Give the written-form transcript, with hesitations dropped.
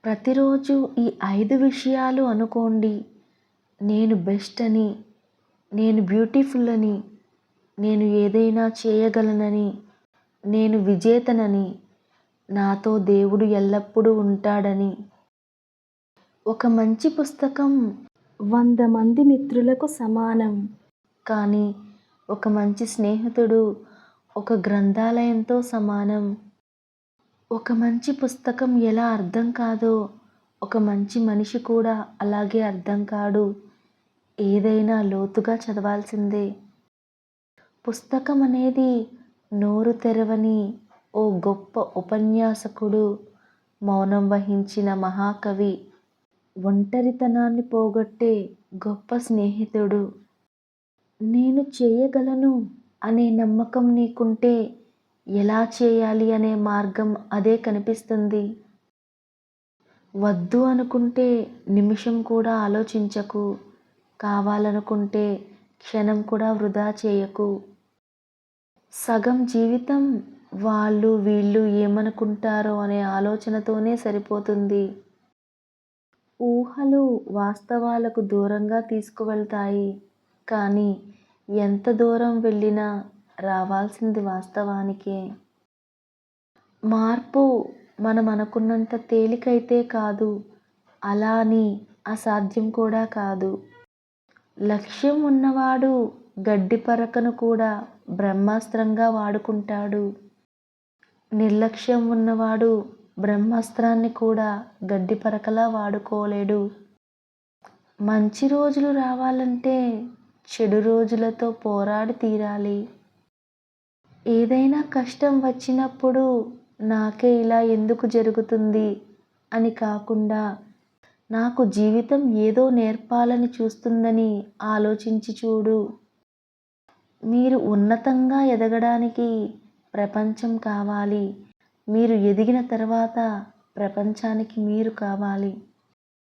ప్రతిరోజు ఈ 5 విషయాలు అనుకోండి. నేను బెస్ట్ అని, నేను బ్యూటిఫుల్ అని, నేను ఏదైనా చేయగలనని, నేను విజేతనని, నాతో దేవుడు ఎల్లప్పుడూ ఉంటాడని. ఒక మంచి పుస్తకం 100 మంది మిత్రులకు సమానం. కానీ ఒక మంచి స్నేహితుడు ఒక గ్రంథాలయంతో సమానం. ఒక మంచి పుస్తకం ఎలా అర్థం కాదో, ఒక మంచి మనిషి కూడా అలాగే అర్థం కాడు. ఏదైనా లోతుగా చదవాల్సిందే. పుస్తకం అనేది నోరు తెరవని ఓ గొప్ప ఉపన్యాసకుడు, మౌనం వహించిన మహాకవి, ఒంటరితనాన్ని పోగొట్టే గొప్ప స్నేహితుడు. నేను చేయగలను అనే నమ్మకం నీకుంటే ఎలా చేయాలి అనే మార్గం అదే కనిపిస్తుంది. వద్దు అనుకుంటే నిమిషం కూడా ఆలోచించకు. కావాలనుకుంటే క్షణం కూడా వృధా చేయకు. సగం జీవితం వాళ్ళు వీళ్ళు ఏమనుకుంటారో అనే ఆలోచనతోనే సరిపోతుంది. ఊహలు వాస్తవాలకు దూరంగా తీసుకువెళ్తాయి. కానీ ఎంత దూరం వెళ్ళినా రావాల్సింది వాస్తవానికే. మార్పు మనం అనుకున్నంత తేలికైతే కాదు, అలా అని అసాధ్యం కూడా కాదు. లక్ష్యం ఉన్నవాడు గడ్డి పరకను కూడా బ్రహ్మాస్త్రంగా వాడుకుంటాడు. నిర్లక్ష్యం ఉన్నవాడు బ్రహ్మాస్త్రాన్ని కూడా గడ్డి పరకలా వాడుకోలేడు. మంచి రోజులు రావాలంటే చెడు రోజులతో పోరాడి తీరాలి. ఏదైనా కష్టం వచ్చినప్పుడు నాకే ఇలా ఎందుకు జరుగుతుంది అని కాకుండా, నాకు జీవితం ఏదో నేర్పాలని చూస్తుందని ఆలోచించి చూడు. మీరు ఉన్నతంగా ఎదగడానికి ప్రపంచం కావాలి. మీరు ఎదిగిన తర్వాత ప్రపంచానికి మీరు కావాలి.